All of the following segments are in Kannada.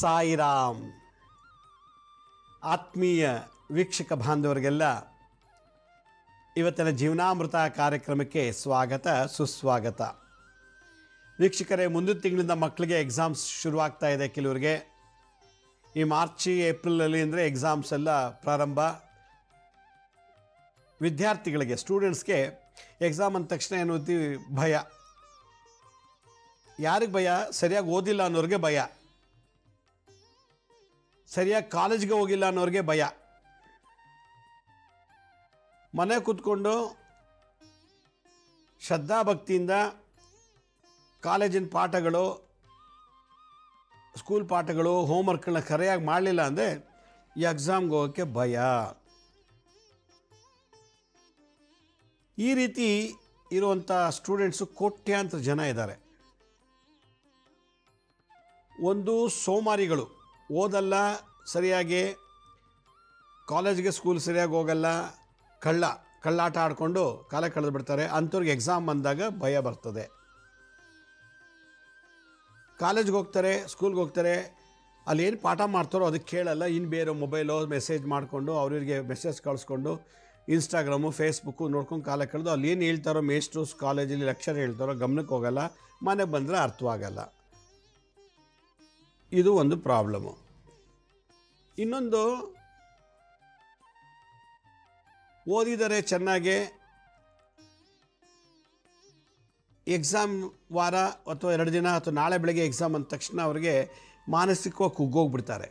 ಸಾಯಿರಾಮ್. ಆತ್ಮೀಯ ವೀಕ್ಷಕ ಬಾಂಧವರಿಗೆಲ್ಲ ಇವತ್ತಿನ ಜೀವನಾಮೃತ ಕಾರ್ಯಕ್ರಮಕ್ಕೆ ಸ್ವಾಗತ ಸುಸ್ವಾಗತ. ವೀಕ್ಷಕರೇ, ಮುಂದಿನ ತಿಂಗಳಿಂದ ಮಕ್ಕಳಿಗೆ ಎಕ್ಸಾಮ್ಸ್ ಶುರುವಾಗ್ತಾ ಇದೆ. ಕೆಲವರಿಗೆ ಈ ಮಾರ್ಚಿ ಏಪ್ರಿಲಲ್ಲಿ ಅಂದರೆ ಎಕ್ಸಾಮ್ಸ್ ಎಲ್ಲ ಪ್ರಾರಂಭ. ವಿದ್ಯಾರ್ಥಿಗಳಿಗೆ, ಸ್ಟೂಡೆಂಟ್ಸ್ಗೆ ಎಕ್ಸಾಮ್ ಅಂದ ತಕ್ಷಣ ಏನು ಭಯ. ಯಾರಿಗೆ ಭಯ? ಸರಿಯಾಗಿ ಓದಿಲ್ಲ ಅನ್ನೋರಿಗೆ ಭಯ, ಸರಿಯಾಗಿ ಕಾಲೇಜ್ಗೆ ಹೋಗಿಲ್ಲ ಅನ್ನೋರಿಗೆ ಭಯ. ಮನೆ ಕೂತ್ಕೊಂಡು ಶ್ರದ್ಧಾಭಕ್ತಿಯಿಂದ ಕಾಲೇಜಿನ ಪಾಠಗಳು, ಸ್ಕೂಲ್ ಪಾಠಗಳು, ಹೋಮ್ವರ್ಕ್ಗಳನ್ನ ಸರಿಯಾಗಿ ಮಾಡಲಿಲ್ಲ ಅಂದರೆ ಈ ಎಕ್ಸಾಮ್ಗೆ ಹೋಗೋಕ್ಕೆ ಭಯ. ಈ ರೀತಿ ಇರುವಂಥ ಸ್ಟೂಡೆಂಟ್ಸು ಕೋಟ್ಯಾಂತರ ಜನ ಇದ್ದಾರೆ. ಒಂದು ಸೋಮಾರಿಗಳು, ಓದಲ್ಲ, ಕಾಲೇಜ್ಗೆ ಸ್ಕೂಲ್ ಸರಿಯಾಗಿ ಹೋಗಲ್ಲ, ಕಳ್ಳಾಟ ಆಡಿಕೊಂಡು ಕಾಲ ಕಳೆದು ಬಿಡ್ತಾರೆ. ಅಂಥವ್ರಿಗೆ ಎಕ್ಸಾಮ್ ಬಂದಾಗ ಭಯ ಬರ್ತದೆ. ಕಾಲೇಜ್ಗೆ ಹೋಗ್ತಾರೆ, ಸ್ಕೂಲ್ಗೆ ಹೋಗ್ತಾರೆ, ಅಲ್ಲಿ ಏನು ಪಾಠ ಮಾಡ್ತಾರೋ ಅದಕ್ಕೆ ಕೇಳಲ್ಲ, ಇನ್ನು ಬೇರೆ ಮೊಬೈಲೋ ಮೆಸೇಜ್ ಮಾಡಿಕೊಂಡು ಅವ್ರಿಗೆ ಮೆಸೇಜ್ ಕಳಿಸ್ಕೊಂಡು ಇನ್ಸ್ಟಾಗ್ರಾಮು ಫೇಸ್ಬುಕ್ಕು ನೋಡ್ಕೊಂಡು ಕಾಲ ಕಳೆದು ಅಲ್ಲಿ ಏನು ಹೇಳ್ತಾರೋ ಮೇಸ್ಟ್ರು ಕಾಲೇಜಲ್ಲಿ ಲೆಕ್ಚರ್ ಹೇಳ್ತಾರೋ ಗಮನಕ್ಕೆ ಹೋಗಲ್ಲ, ಮನೆಗೆ ಬಂದರೆ ಅರ್ಥವಾಗಲ್ಲ. ಇದು ಒಂದು ಪ್ರಾಬ್ಲಮ್ಮು. ಇನ್ನೊಂದು, ಓದಿದರೆ ಚೆನ್ನಾಗೆ, ಎಕ್ಸಾಮ್ ವಾರ ಅಥವಾ 2 ದಿನ ಅಥವಾ ನಾಳೆ ಬೆಳಗ್ಗೆ ಎಕ್ಸಾಮ್ ಅಂದ ತಕ್ಷಣ ಅವರಿಗೆ ಮಾನಸಿಕವಾಗಿ ಕುಗ್ಗೋಗ್ಬಿಡ್ತಾರೆ.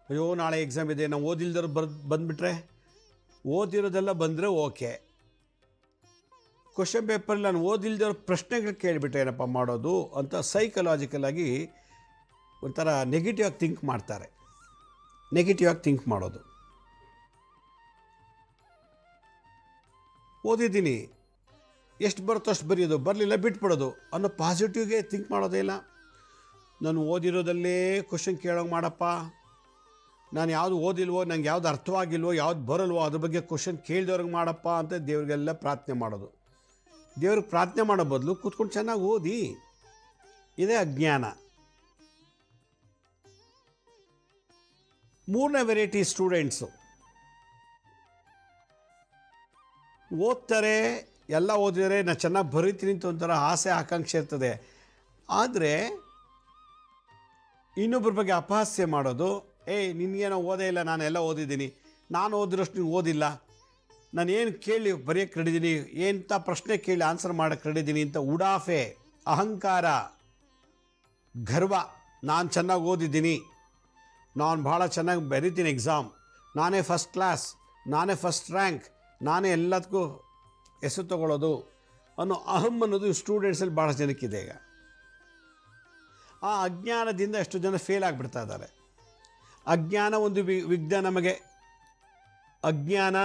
ಅಯ್ಯೋ ನಾಳೆ ಎಕ್ಸಾಮ್ ಇದೆ, ನಾವು ಓದಿಲ್ದರು ಬಂದುಬಿಟ್ರೆ, ಓದಿರೋದೆಲ್ಲ ಬಂದರೆ ಓಕೆ, ಕ್ವಶನ್ ಪೇಪರಲ್ಲಿ ನಾನು ಓದಿಲ್ದವ್ರ ಪ್ರಶ್ನೆಗಳು ಕೇಳಿಬಿಟ್ರೆ ಏನಪ್ಪ ಮಾಡೋದು ಅಂತ ಸೈಕಲಾಜಿಕಲ್ ಆಗಿ ಒಂಥರ ನೆಗೆಟಿವ್ ಆಗಿ ಥಿಂಕ್ ಮಾಡ್ತಾರೆ. ನೆಗೆಟಿವ್ ಆಗಿ ಥಿಂಕ್ ಮಾಡೋದು. ಓದಿದ್ದೀನಿ, ಎಷ್ಟು ಬರುತ್ತೋ ಅಷ್ಟು ಬರೆಯೋದು, ಬರಲಿಲ್ಲ ಬಿಟ್ಬಿಡೋದು ಅನ್ನೋ ಪಾಸಿಟಿವ್ಗೆ ಥಿಂಕ್ ಮಾಡೋದೇ ಇಲ್ಲ. ನಾನು ಓದಿರೋದಲ್ಲೇ ಕ್ವಶನ್ ಕೇಳೋಂಗೆ ಮಾಡಪ್ಪ, ನಾನು ಯಾವುದು ಓದಿಲ್ವೋ, ನಂಗೆ ಯಾವುದು ಅರ್ಥವಾಗಿಲ್ವೋ, ಯಾವ್ದು ಬರಲ್ವೋ ಅದ್ರ ಬಗ್ಗೆ ಕ್ವಶನ್ ಕೇಳಿದವ್ರಿಗೆ ಮಾಡಪ್ಪ ಅಂತ ದೇವ್ರಿಗೆಲ್ಲ ಪ್ರಾರ್ಥನೆ ಮಾಡೋದು. ದೇವ್ರಿಗೆ ಪ್ರಾರ್ಥನೆ ಮಾಡೋ ಬದಲು ಕೂತ್ಕೊಂಡು ಚೆನ್ನಾಗಿ ಓದಿ. ಇದೇ ಅಜ್ಞಾನ. 3ನೇ ವೆರೈಟಿ ಸ್ಟೂಡೆಂಟ್ಸು ಓದ್ತಾರೆ, ಎಲ್ಲ ಓದಿದರೆ ನಾನು ಚೆನ್ನಾಗಿ ಬರೀತೀನಿ ಅಂತ ಒಂಥರ ಆಸೆ ಆಕಾಂಕ್ಷೆ ಇರ್ತದೆ. ಆದರೆ ಇನ್ನೊಬ್ಬರ ಬಗ್ಗೆ ಅಪಹಾಸ್ಯ ಮಾಡೋದು, ನಿನಗೇನೋ ಓದೇ ಇಲ್ಲ, ನಾನೆಲ್ಲ ಓದಿದ್ದೀನಿ, ನಾನು ಓದಿರೋಷ್ಟು ನೀವು ಓದಿಲ್ಲ, ನಾನು ಏನು ಕೇಳಿ ಬರೆಯೋಕ್ಕೆ ರೆಡಿದ್ದೀನಿ, ಎಂಥ ಪ್ರಶ್ನೆ ಕೇಳಿ ಆನ್ಸರ್ ಮಾಡೋಕ್ಕೆ ರೆಡಿದ್ದೀನಿ ಅಂತ ಉಡಾಫೆ, ಅಹಂಕಾರ, ಗರ್ವ. ನಾನು ಚೆನ್ನಾಗಿ ಓದಿದ್ದೀನಿ, ನಾನು ಭಾಳ ಚೆನ್ನಾಗಿ ಬರೀತೀನಿ ಎಕ್ಸಾಮ್, ನಾನೇ ಫಸ್ಟ್ ಕ್ಲಾಸ್, ನಾನೇ ಫಸ್ಟ್ ರ್ಯಾಂಕ್, ನಾನೇ ಎಲ್ಲದಕ್ಕೂ ಹೆಸರು ತಗೊಳ್ಳೋದು ಅನ್ನೋ ಅಹಂ ಅನ್ನೋದು ಸ್ಟೂಡೆಂಟ್ಸಲ್ಲಿ ಭಾಳ ಜನಕ್ಕಿದೆ. ಈಗ ಆ ಅಜ್ಞಾನದಿಂದ ಎಷ್ಟು ಜನ ಫೇಲ್ ಆಗಿಬಿಡ್ತಾ ಇದ್ದಾರೆ. ಅಜ್ಞಾನ ಒಂದು ವಿಘ್ನ ನಮಗೆ. ಅಜ್ಞಾನ,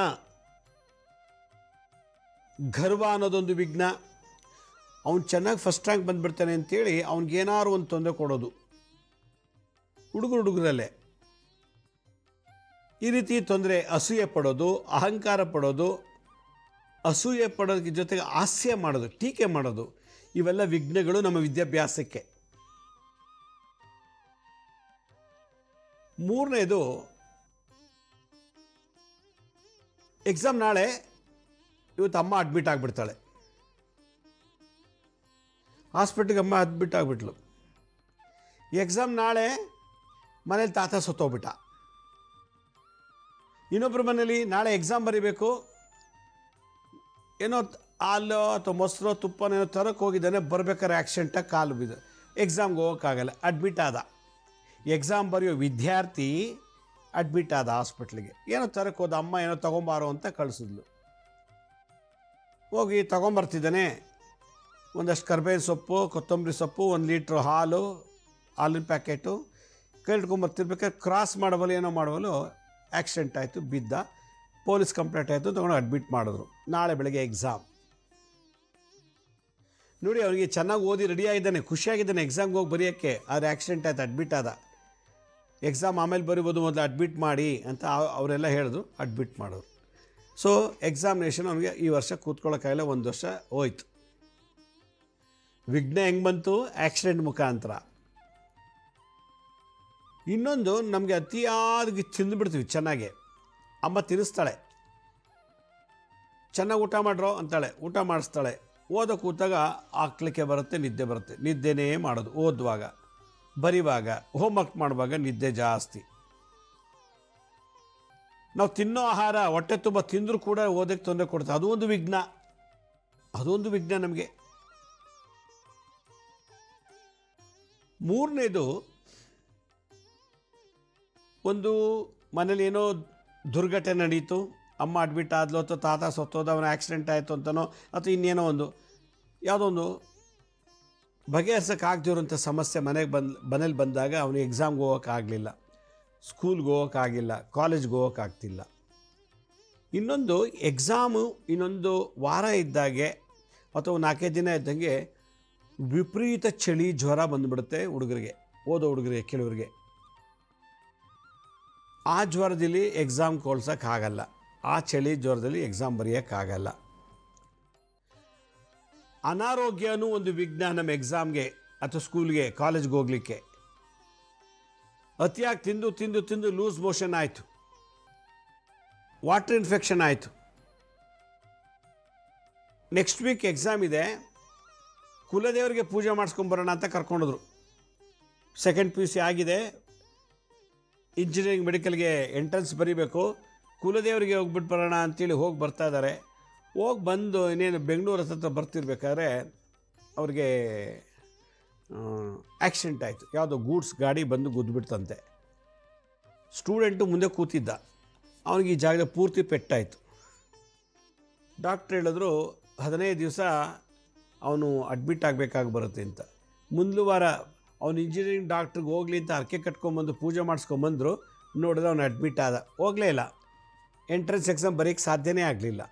ಗರ್ವ ಅನ್ನೋದೊಂದು ವಿಘ್ನ. ಅವ್ನು ಚೆನ್ನಾಗಿ ಫಸ್ಟ್ ರ್ಯಾಂಕ್ ಬಂದುಬಿಡ್ತಾನೆ ಅಂತೇಳಿ ಅವ್ನಿಗೇನಾದ್ರು ಒಂದು ತೊಂದರೆ ಕೊಡೋದು ಹುಡುಗರಲ್ಲೇ. ಈ ರೀತಿ ತೊಂದರೆ, ಅಸೂಯೆ ಪಡೋದು, ಅಹಂಕಾರ ಪಡೋದು, ಅಸೂಯೆ ಪಡೋದಕ್ಕೆ ಜೊತೆಗೆ ಹಾಸ್ಯ ಮಾಡೋದು, ಟೀಕೆ ಮಾಡೋದು, ಇವೆಲ್ಲ ವಿಘ್ನಗಳು ನಮ್ಮ ವಿದ್ಯಾಭ್ಯಾಸಕ್ಕೆ. 3ನೇದು, ಎಕ್ಸಾಮ್ ನಾಳೆ, ಇವತ್ತು ಅಮ್ಮ ಅಡ್ಮಿಟ್ ಆಗಿಬಿಡ್ತಾಳೆ, ಹಾಸ್ಪಿಟ್ಲಿಗೆ ಅಮ್ಮ ಅಡ್ಮಿಟ್ ಆಗಿಬಿಟ್ಲು. ಎಕ್ಸಾಮ್ ನಾಳೆ, ಮನೇಲಿ ತಾತ ಸತ್ತೋಗ್ಬಿಟ್ಟ. ಇನ್ನೊಬ್ಬರ ಮನೇಲಿ ನಾಳೆ ಎಕ್ಸಾಮ್ ಬರೀಬೇಕು, ಏನೋ ಹಾಲು ಅಥವಾ ಮೊಸರು ತುಪ್ಪನೇನೋ ತರಕ್ಕೆ ಹೋಗಿದ್ದಾನೆ, ಬರ್ಬೇಕಾದ್ರೆ ಆಕ್ಸಿಡೆಂಟಾಗಿ ಕಾಲು ಬಿದ್ದು ಎಕ್ಸಾಮ್ಗೆ ಹೋಗೋಕ್ಕಾಗಲ್ಲ, ಅಡ್ಮಿಟ್ ಆದ. ಎಕ್ಸಾಮ್ ಬರೆಯೋ ವಿದ್ಯಾರ್ಥಿ ಅಡ್ಮಿಟ್ ಆದ ಹಾಸ್ಪಿಟ್ಲಿಗೆ. ಏನೋ ತರಕ್ಕೆ ಹೋದ, ಅಮ್ಮ ಏನೋ ತೊಗೊಂಬಾರೋ ಅಂತ ಕಳಿಸಿದ್ಲು. ಹೋಗಿ ತೊಗೊಂಬರ್ತಿದ್ದಾನೆ, ಒಂದಷ್ಟು ಕರ್ಬೇವಿನ ಸೊಪ್ಪು, ಕೊತ್ತಂಬರಿ ಸೊಪ್ಪು, 1 ಲೀಟ್ರ್ ಹಾಲು, ಹಾಲಿನ ಪ್ಯಾಕೆಟು ಕೇಳ್ಕೊಂಬರ್ತಿರ್ಬೇಕಾದ್ರೆ ಕ್ರಾಸ್ ಮಾಡಬಲ್ಲ ಏನೋ ಮಾಡಬಲ್ಲ ಆಕ್ಸಿಡೆಂಟ್ ಆಯಿತು, ಬಿದ್ದ. ಪೊಲೀಸ್ ಕಂಪ್ಲೇಂಟ್ ಆಯಿತು, ತೊಗೊಂಡು ಅಡ್ಮಿಟ್ ಮಾಡಿದ್ರು. ನಾಳೆ ಬೆಳಗ್ಗೆ ಎಕ್ಸಾಮ್. ನೋಡಿ, ಅವನಿಗೆ ಚೆನ್ನಾಗಿ ಓದಿ ರೆಡಿಯಾಗಿದ್ದಾನೆ, ಖುಷಿಯಾಗಿದ್ದಾನೆ ಎಕ್ಸಾಮ್ಗೆ ಹೋಗಿ ಬರೆಯೋಕ್ಕೆ, ಆದರೆ ಆಕ್ಸಿಡೆಂಟ್ ಆಯಿತು, ಅಡ್ಮಿಟ್ ಆದ. ಎಕ್ಸಾಮ್ ಆಮೇಲೆ ಬರಿಬೋದು, ಮೊದಲು ಅಡ್ಮಿಟ್ ಮಾಡಿ ಅಂತ ಅವರೆಲ್ಲ ಹೇಳಿದ್ರು, ಅಡ್ಮಿಟ್ ಮಾಡೋರು. ಸೊ ಎಕ್ಸಾಮಿನೇಷನ್ ಅವನಿಗೆ ಈ ವರ್ಷ ಕೂತ್ಕೊಳ್ಳೋಕ್ಕಾಗಲ್ಲ, 1 ವರ್ಷ ಹೋಯ್ತು. ವಿಘ್ನ ಹೆಂಗೆ ಬಂತು? ಆಕ್ಸಿಡೆಂಟ್ ಮುಖಾಂತರ. ಇನ್ನೊಂದು ನಮಗೆ ಅತಿಯಾಗಿ ತಿಂದುಬಿಡ್ತೀವಿ ಚೆನ್ನಾಗಿ. ಅಮ್ಮ ತಿನ್ನಿಸ್ತಾಳೆ, ಚೆನ್ನಾಗಿ ಊಟ ಮಾಡ್ರೋ ಅಂತಾಳೆ, ಊಟ ಮಾಡಿಸ್ತಾಳೆ. ಓದೋ ಕೂತಾಗ ಹಾಕ್ಲಿಕ್ಕೆ ಬರುತ್ತೆ, ನಿದ್ದೆ ಬರುತ್ತೆ. ನಿದ್ದೆನೇ ಮಾಡೋದು. ಓದುವಾಗ, ಬರೀವಾಗ, ಹೋಮ್ವರ್ಕ್ ಮಾಡುವಾಗ ನಿದ್ದೆ ಜಾಸ್ತಿ. ನಾವು ತಿನ್ನೋ ಆಹಾರ ಹೊಟ್ಟೆ ತುಂಬ ತಿಂದರೂ ಕೂಡ ಓದಕ್ಕೆ ತೊಂದರೆ ಕೊಡುತ್ತೆ. ಅದೊಂದು ವಿಘ್ನ ನಮಗೆ. ಮೂರನೇದು, ಒಂದು ಮನೇಲಿ ಏನೋ ದುರ್ಘಟನೆ ನಡೀತು, ಅಮ್ಮ ಅಡ್ಮಿಟ್ ಆದ್ಲೋ ಅಥವಾ ತಾತ ಸತ್ತೋದ, ಅವನ ಆಕ್ಸಿಡೆಂಟ್ ಆಯಿತು ಅಂತನೋ ಅಥವಾ ಇನ್ನೇನೋ ಯಾವುದೋ ಒಂದು ಬಗೆಹರಿಸೋಕ್ಕಾಗದಿರೋಂಥ ಸಮಸ್ಯೆ ಮನೇಲಿ ಬಂದಾಗ ಅವನಿಗೆ ಎಕ್ಸಾಮ್ಗೆ ಹೋಗೋಕ್ಕಾಗಲಿಲ್ಲ, ಸ್ಕೂಲ್ಗೆ ಹೋಗೋಕ್ಕಾಗಿಲ್ಲ, ಕಾಲೇಜ್ಗೆ ಹೋಗೋಕ್ಕಾಗ್ತಿಲ್ಲ. ಇನ್ನೊಂದು ಎಕ್ಸಾಮು ಇನ್ನೊಂದು ವಾರ ಇದ್ದಾಗೆ ಅಥವಾ 4 ದಿನ ಇದ್ದಂಗೆ ವಿಪರೀತ ಚಳಿ ಜ್ವರ ಬಂದುಬಿಡುತ್ತೆ ಹುಡುಗರಿಗೆ, ಓದೋ ಹುಡುಗರಿಗೆ, ಕೆಲವರಿಗೆ. ಆ ಜ್ವರದಲ್ಲಿ ಎಕ್ಸಾಮ್ ಕೊಳ್ಸೋಕ್ಕಾಗಲ್ಲ, ಆ ಚಳಿ ಜ್ವರದಲ್ಲಿ ಎಕ್ಸಾಮ್ ಬರೆಯೋಕ್ಕಾಗಲ್ಲ. ಅನಾರೋಗ್ಯನೂ ಒಂದು ವಿಘ್ನ ನಮ್ಮ ಎಕ್ಸಾಮ್ಗೆ ಅಥವಾ ಸ್ಕೂಲ್ಗೆ, ಕಾಲೇಜ್ಗೆ ಹೋಗಲಿಕ್ಕೆ. ಅತಿಯಾಗಿ ತಿಂದು ಲೂಸ್ ಮೋಷನ್ ಆಯಿತು, ವಾಟರ್ ಇನ್ಫೆಕ್ಷನ್ ಆಯಿತು. ನೆಕ್ಸ್ಟ್ ವೀಕ್ ಎಕ್ಸಾಮ್ ಇದೆ, ಕುಲದೇವರಿಗೆ ಪೂಜೆ ಮಾಡಿಸ್ಕೊಂಬರೋಣ ಅಂತ ಕರ್ಕೊಂಡೋದ್ರು. ಸೆಕೆಂಡ್ PUC ಆಗಿದೆ, ಇಂಜಿನಿಯರಿಂಗ್ ಮೆಡಿಕಲ್ಗೆ ಎಂಟ್ರೆನ್ಸ್ ಬರೀಬೇಕು, ಕುಲದೇವರಿಗೆ ಹೋಗ್ಬಿಟ್ಟು ಬರೋಣ ಅಂತೇಳಿ ಬರ್ತಾ ಇದ್ದಾರೆ. ಬಂದು ಇನ್ನೇನು ಬೆಂಗಳೂರು ಹತ್ರ ಬರ್ತಿರ್ಬೇಕಾದ್ರೆ ಅವ್ರಿಗೆ ಆಕ್ಸಿಡೆಂಟ್ ಆಯಿತು. ಯಾವುದೋ ಗೂಡ್ಸ್ ಗಾಡಿ ಬಂದು ಗುದ್ದುಬಿಡ್ತಂತೆ. ಸ್ಟೂಡೆಂಟು ಮುಂದೆ ಕೂತಿದ್ದ, ಅವನಿಗೆ ಈ ಜಾಗದ ಪೂರ್ತಿ ಪೆಟ್ಟಾಯಿತು. ಡಾಕ್ಟ್ರ್ ಹೇಳಿದ್ರು 15 ದಿವಸ ಅವನು ಅಡ್ಮಿಟ್ ಆಗಬೇಕಾಗಿ ಬರುತ್ತೆ ಅಂತ. ಮುಂದಿನ ವಾರ ಅವನು ಇಂಜಿನಿಯರಿಂಗ್ ಡಾಕ್ಟ್ರಿಗೆ ಹೋಗಲಿ ಅಂತ ಹರಕೆ ಕಟ್ಕೊಂಬಂದು ಪೂಜೆ ಮಾಡಿಸ್ಕೊಂಬಂದರು. ನೋಡಿದ್ರೆ ಅವನು ಅಡ್ಮಿಟ್ ಆದ, ಹೋಗಲೇ ಇಲ್ಲ, ಎಂಟ್ರೆನ್ಸ್ ಎಕ್ಸಾಮ್ ಬರೆಯೋಕ್ಕೆ ಸಾಧ್ಯನೇ ಆಗಲಿಲ್ಲ.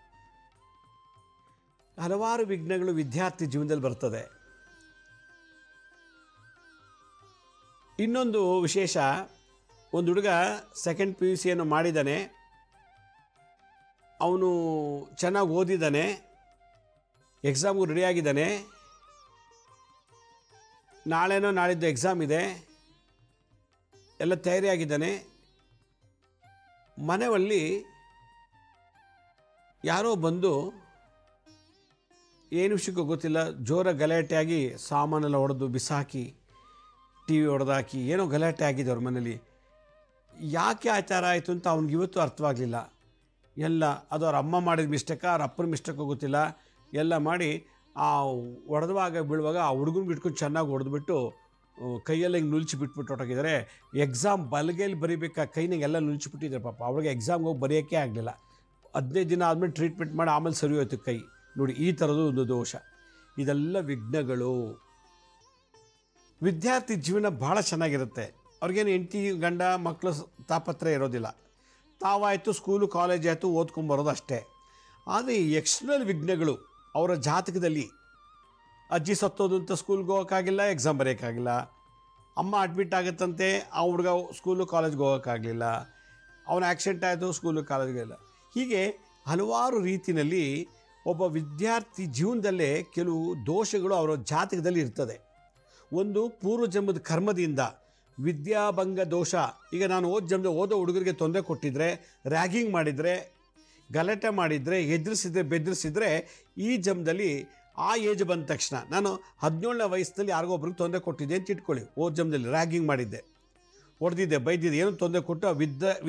ಹಲವಾರು ವಿಘ್ನಗಳು ವಿದ್ಯಾರ್ಥಿ ಜೀವನದಲ್ಲಿ ಬರ್ತದೆ. ಇನ್ನೊಂದು ವಿಶೇಷ, ಒಂದು ಹುಡುಗ ಸೆಕೆಂಡ್ PUC ಮಾಡಿದ್ದಾನೆ, ಅವನು ಚೆನ್ನಾಗಿ ಓದಿದ್ದಾನೆ, ಎಕ್ಸಾಮ್ಗೂ ರೆಡಿಯಾಗಿದ್ದಾನೆ. ನಾಳೆನೋ ನಾಳಿದ್ದು ಎಕ್ಸಾಮ್ ಇದೆ, ಎಲ್ಲ ತಯಾರಿಯಾಗಿದ್ದಾನೆ. ಮನೆಯಲ್ಲಿ ಯಾರೋ ಬಂದು ಏನು ವಿಷಯಕ್ಕೂ ಗೊತ್ತಿಲ್ಲ ಜೋರ ಗಲಾಟೆಯಾಗಿ ಸಾಮಾನೆಲ್ಲ ಹೊಡೆದು ಬಿಸಾಕಿ, TV ಹೊಡೆದಾಕಿ, ಏನೋ ಗಲಾಟೆ ಆಗಿದೆ ಅವ್ರ ಮನೇಲಿ. ಯಾಕೆ ಆ ಥರ ಆಯಿತು ಅಂತ ಅವ್ನಿಗಿವತ್ತು ಅರ್ಥವಾಗಲಿಲ್ಲ. ಎಲ್ಲ ಅದು ಅವ್ರ ಅಮ್ಮ ಮಾಡಿದ ಮಿಸ್ಟೇಕಾ, ಅವ್ರ ಅಪ್ಪನ ಮಿಸ್ಟೇಕೋ ಗೊತ್ತಿಲ್ಲ. ಎಲ್ಲ ಮಾಡಿ ಆ ಹೊಡೆದುವಾಗ ಬೀಳುವಾಗ ಆ ಹುಡುಗನ ಬಿಟ್ಕೊಂಡು ಚೆನ್ನಾಗಿ ಹೊಡೆದ್ಬಿಟ್ಟು ಕೈಯೆಲ್ಲ ಹಿಂಗೆ ನುಲ್ಚಿ ಬಿಟ್ಬಿಟ್ಟು ಹೊರಟೋಗಿದ್ದಾರೆ. ಎಕ್ಸಾಮ್ ಬಲಗೈಲಿ ಬರೀಬೇಕಾ ಕೈನಾಗೆಲ್ಲ ನುಲ್ಚಿಬಿಟ್ಟಿದ್ದಾರೆ ಪಾಪ. ಅವಳಿಗೆ ಎಕ್ಸಾಮ್ಗೆ ಹೋಗಿ ಬರೆಯೋಕ್ಕೆ ಆಗಲಿಲ್ಲ. 15 ದಿನ ಆದಮೇಲೆ ಟ್ರೀಟ್ಮೆಂಟ್ ಮಾಡಿ ಆಮೇಲೆ ಸರಿ ಹೋಯ್ತು ಕೈ. ನೋಡಿ, ಈ ಥರದ್ದು ಒಂದು ದೋಷ. ಇದೆಲ್ಲ ವಿಘ್ನಗಳು. ವಿದ್ಯಾರ್ಥಿ ಜೀವನ ಭಾಳ ಚೆನ್ನಾಗಿರುತ್ತೆ. ಅವ್ರಿಗೇನು ಹೆಂಡತಿ ಗಂಡ ಮಕ್ಕಳು ತಾಪತ್ರ ಇರೋದಿಲ್ಲ. ತಾವಾಯಿತು, ಸ್ಕೂಲು ಕಾಲೇಜ್ ಆಯಿತು, ಓದ್ಕೊಂಬರೋದು ಅಷ್ಟೇ. ಆದರೆ ಈ ಎಕ್ಸ್ಟರ್ನಲ್ ವಿಘ್ನಗಳು ಅವರ ಜಾತಕದಲ್ಲಿ, ಅಜ್ಜಿ ಸತ್ತೋದು ಅಂತ ಸ್ಕೂಲ್ಗೆ ಹೋಗೋಕ್ಕಾಗಿಲ್ಲ, ಎಕ್ಸಾಮ್ ಬರೆಯೋಕ್ಕಾಗಿಲ್ಲ. ಅಮ್ಮ ಅಡ್ಮಿಟ್ ಆಗುತ್ತಂತೆ, ಆ ಹುಡುಗ ಸ್ಕೂಲು ಕಾಲೇಜ್ಗೆ ಹೋಗೋಕ್ಕಾಗಲಿಲ್ಲ. ಅವನ ಆಕ್ಸಿಡೆಂಟ್ ಆಯಿತು, ಸ್ಕೂಲು ಕಾಲೇಜ್ಗೆ ಇಲ್ಲ. ಹೀಗೆ ಹಲವಾರು ರೀತಿಯಲ್ಲಿ ಒಬ್ಬ ವಿದ್ಯಾರ್ಥಿ ಜೀವನದಲ್ಲೇ ಕೆಲವು ದೋಷಗಳು ಅವರ ಜಾತಕದಲ್ಲಿ ಇರ್ತದೆ. ಒಂದು ಪೂರ್ವಜನ್ಮದ ಕರ್ಮದಿಂದ ವಿದ್ಯಾಭಂಗ ದೋಷ. ಈಗ ನಾನು ಓದೋ ಹುಡುಗರಿಗೆ ತೊಂದರೆ ಕೊಟ್ಟಿದ್ದರೆ, ರ್ಯಾಗಿಂಗ್ ಮಾಡಿದರೆ, ಗಲಾಟೆ ಮಾಡಿದರೆ, ಎದುರಿಸಿದರೆ, ಬೆದರಿಸಿದರೆ, ಈ ಜನ್ಮದಲ್ಲಿ ಆ ಏಜ್ ಬಂದ ತಕ್ಷಣ, ನಾನು 17ನೇ ವಯಸ್ಸಿನಲ್ಲಿ ಯಾರಿಗೊಬ್ರಿಗೆ ತೊಂದರೆ ಕೊಟ್ಟಿದ್ದೆ ಅಂತ ಇಟ್ಕೊಳ್ಳಿ. ಜನ್ಮದಲ್ಲಿ ರ್ಯಾಗಿಂಗ್ ಮಾಡಿದ್ದೆ, ಹೊಡೆದಿದ್ದೆ, ಬೈದಿದ್ದೆ, ಏನೋ ತೊಂದರೆ ಕೊಟ್ಟು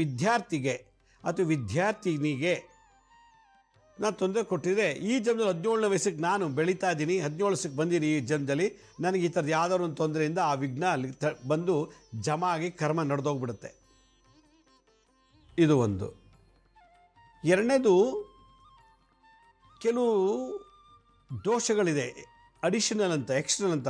ವಿದ್ಯಾರ್ಥಿಗೆ ಅಥವಾ ವಿದ್ಯಾರ್ಥಿನಿಗೆ ನಾನು ತೊಂದರೆ ಕೊಟ್ಟಿದ್ದೆ. ಈ ಜನ್ಮದಲ್ಲಿ 17ನೇ ವಯಸ್ಸಿಗೆ ನಾನು ಬೆಳೀತಾ ಇದ್ದೀನಿ, 17 ವರ್ಷಕ್ಕೆ ಬಂದಿನಿ. ಈ ಜನ್ಮದಲ್ಲಿ ನನಗೆ ಈ ಥರದ್ದು ಯಾವುದಾದ್ರು ಒಂದು ತೊಂದರೆಯಿಂದ ಆ ವಿಘ್ನ ಅಲ್ಲಿ ಬಂದು ಜಮಾ ಆಗಿ ಕರ್ಮ ನಡೆದೋಗ್ಬಿಡುತ್ತೆ. ಇದು ಒಂದು. ಎರಡನೇದು, ಕೆಲವು ದೋಷಗಳಿದೆ, ಅಡಿಷನಲ್ ಅಂತ, ಎಕ್ಸ್ಟರ್ನಲ್ ಅಂತ.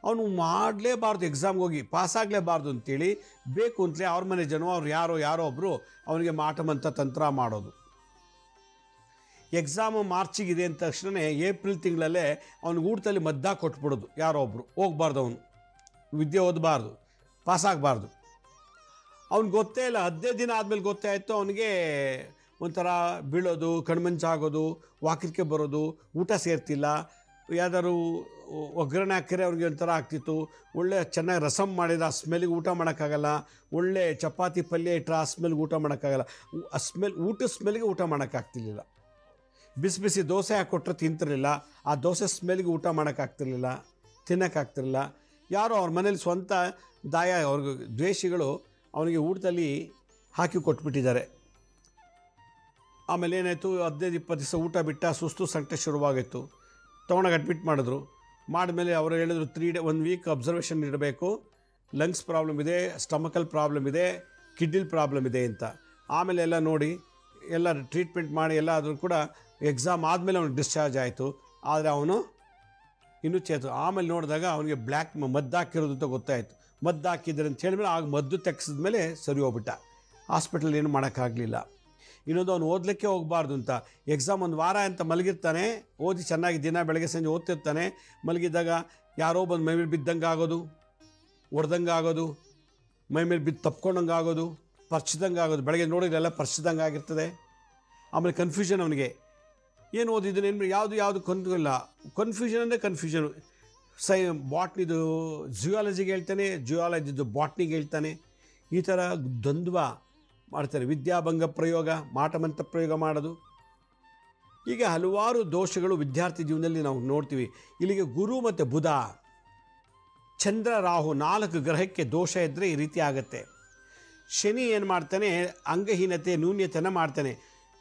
ಅವನು ಮಾಡಲೇಬಾರ್ದು, ಎಕ್ಸಾಮ್ಗೆ ಹೋಗಿ ಪಾಸಾಗಲೇಬಾರ್ದು ಅಂತೇಳಿ ಬೇಕು ಅಂತಲೇ ಅವ್ರ ಮನೆ ಜನ ಅವ್ರು ಯಾರೋ ಒಬ್ಬರು ಅವನಿಗೆ ಮಾಟಮಂತ ತಂತ್ರ ಮಾಡೋದು. ಎಕ್ಸಾಮು ಮಾರ್ಚಿಗಿದೆ ಅಂದ ತಕ್ಷಣ ಏಪ್ರಿಲ್ ತಿಂಗಳಲ್ಲೇ ಅವ್ನಿಗೆ ಊಟದಲ್ಲಿ ಮದ್ದ ಕೊಟ್ಬಿಡೋದು. ಯಾರೋ ಒಬ್ಬರು ಹೋಗ್ಬಾರ್ದು, ಅವನು ವಿದ್ಯೆ ಓದಬಾರ್ದು, ಪಾಸಾಗಬಾರ್ದು. ಅವ್ನಿಗೆ ಗೊತ್ತೇ ಇಲ್ಲ. 15 ದಿನ ಆದಮೇಲೆ ಗೊತ್ತೇ ಆಯಿತು ಅವನಿಗೆ. ಒಂಥರ ಬೀಳೋದು, ಕಣ್ಮಂಚಾಗೋದು, ವಾಕರಿಕೆ ಬರೋದು, ಊಟ ಸೇರ್ತಿಲ್ಲ, ಯಾವ್ದಾದ್ರು ಒಗ್ಗರಣೆ ಹಾಕಿದ್ರೆ ಅವ್ರಿಗೆ ಒಂಥರ ಆಗ್ತಿತ್ತು. ಒಳ್ಳೆ ಚೆನ್ನಾಗಿ ರಸಮ್ ಮಾಡಿದ್ರೆ ಆ ಸ್ಮೆಲ್ಗೆ ಊಟ ಮಾಡೋಕ್ಕಾಗಲ್ಲ. ಒಳ್ಳೆ ಚಪಾತಿ ಪಲ್ಯ ಇಟ್ಟರೆ ಆ ಸ್ಮೆಲ್ಗೆ ಊಟ ಮಾಡೋಕ್ಕಾಗಲ್ಲ. ಆ ಊಟದ ಸ್ಮೆಲ್ಗೆ ಊಟ ಮಾಡೋಕ್ಕಾಗ್ತಿರ್ಲಿಲ್ಲ. ಬಿಸಿ ಬಿಸಿ ದೋಸೆ ಹಾಕ್ಕೊಟ್ರೆ ತಿಂತಿರಲಿಲ್ಲ. ಆ ದೋಸೆ ಸ್ಮೆಲ್ಗೆ ಊಟ ಮಾಡೋಕ್ಕಾಗ್ತಿರ್ಲಿಲ್ಲ, ತಿನ್ನೋಕ್ಕಾಗ್ತಿರಲಿಲ್ಲ. ಯಾರೋ ಅವ್ರ ಮನೇಲಿ ಸ್ವಂತ ಅವ್ರಿಗೆ ದ್ವೇಷಿಗಳು ಅವನಿಗೆ ಊಟದಲ್ಲಿ ಹಾಕಿ ಕೊಟ್ಬಿಟ್ಟಿದ್ದಾರೆ. ಆಮೇಲೆ ಏನಾಯಿತು, 15-20 ದಿವಸ ಊಟ ಬಿಟ್ಟ, ಸುಸ್ತು ಸಂಕಟ ಶುರುವಾಗಿತ್ತು. ತೊಗೊಂಡಾಗ ಅಡ್ಮಿಟ್ ಮಾಡಿದ್ರು. ಮಾಡಿದ್ಮೇಲೆ ಅವರು ಹೇಳಿದ್ರು 3 ಡೇ 1 ವೀಕ್ ಅಬ್ಸರ್ವೇಷನ್ ಇಡಬೇಕು, ಲಂಗ್ಸ್ ಪ್ರಾಬ್ಲಮ್ ಇದೆ, ಸ್ಟಮಕಲ್ ಪ್ರಾಬ್ಲಮ್ ಇದೆ, ಕಿಡ್ನಿಲ್ ಪ್ರಾಬ್ಲಮ್ ಇದೆ ಅಂತ. ಆಮೇಲೆ ಎಲ್ಲ ನೋಡಿ ಎಲ್ಲ ಟ್ರೀಟ್ಮೆಂಟ್ ಮಾಡಿ ಎಲ್ಲ ಆದರೂ ಕೂಡ ಎಕ್ಸಾಮ್ ಆದಮೇಲೆ ಅವನಿಗೆ ಡಿಸ್ಚಾರ್ಜ್ ಆಯಿತು. ಆದರೆ ಅವನು ಇನ್ನೂ ಆಮೇಲೆ ನೋಡಿದಾಗ ಅವನಿಗೆ ಬ್ಲ್ಯಾಕ್ ಮದ್ದು ಹಾಕಿರೋದು ಅಂತ ಗೊತ್ತಾಯಿತು. ಮದ್ದು ಹಾಕಿದ್ರೆ ಅಂತ ಹೇಳಿದ್ಮೇಲೆ ಆಗ ಮದ್ದು ತೆಗೆಸಿದ್ಮೇಲೆ ಸರಿ ಹೋಗ್ಬಿಟ್ಟ. ಹಾಸ್ಪಿಟಲ್ ಏನು ಮಾಡೋಕ್ಕಾಗಲಿಲ್ಲ. ಇನ್ನೊಂದು ಅವನು ಓದಲಿಕ್ಕೆ ಹೋಗಬಾರ್ದು ಅಂತ ಎಕ್ಸಾಮ್ 1 ವಾರ ಅಂತ ಮಲಗಿರ್ತಾನೆ. ಓದಿ ಚೆನ್ನಾಗಿ ದಿನ ಬೆಳಗ್ಗೆ ಸಂಜೆ ಓದ್ತಿರ್ತಾನೆ. ಮಲಗಿದ್ದಾಗ ಯಾರೋ ಬಂದು ಮೈ ಮೇಲೆ ಬಿದ್ದಂಗೆ ಆಗೋದು, ಹೊಡೆದಂಗೆ ಆಗೋದು, ಮೈ ಮೇಲೆ ಬಿದ್ದು ತಪ್ಕೊಂಡಂಗೆ ಆಗೋದು, ಪರ್ಚಿದಂಗೆ ಆಗೋದು. ಬೆಳಗ್ಗೆ ನೋಡಿದ್ರೆಲ್ಲ ಪರ್ಚಿದಂಗೆ ಆಗಿರ್ತದೆ. ಆಮೇಲೆ ಕನ್ಫ್ಯೂಷನ್ ಅವನಿಗೆ, ಏನು ಓದಿದ್ದಾನೆ ಏನು ಯಾವುದು ಕೊಂದಿಲ್ಲ. ಕನ್ಫ್ಯೂಷನ್ ಅಂದರೆ ಕನ್ಫ್ಯೂಷನು. ಬಾಟ್ನಿದು ಜಿಯಾಲಜಿಗೆ ಹೇಳ್ತಾನೆ, ಜಿಯಾಲಜಿದು ಬಾಟ್ನಿಗೆ ಹೇಳ್ತಾನೆ. ಈ ಥರ ದ್ವಂದ್ವ ಮಾಡ್ತಾರೆ. ವಿದ್ಯಾಭಂಗ ಪ್ರಯೋಗ, ಮಾಟಮಂತ್ರ ಪ್ರಯೋಗ ಮಾಡೋದು. ಹೀಗೆ ಹಲವಾರು ದೋಷಗಳು ವಿದ್ಯಾರ್ಥಿ ಜೀವನದಲ್ಲಿ ನಾವು ನೋಡ್ತೀವಿ. ಇಲ್ಲಿಗೆ ಗುರು ಮತ್ತು ಬುಧ, ಚಂದ್ರ, ರಾಹು 4 ಗ್ರಹಕ್ಕೆ ದೋಷ ಇದ್ದರೆ ಈ ರೀತಿ ಆಗುತ್ತೆ. ಶನಿ ಏನು ಮಾಡ್ತಾನೆ, ಅಂಗಹೀನತೆ ನ್ಯೂನ್ಯತೆನ ಮಾಡ್ತಾನೆ.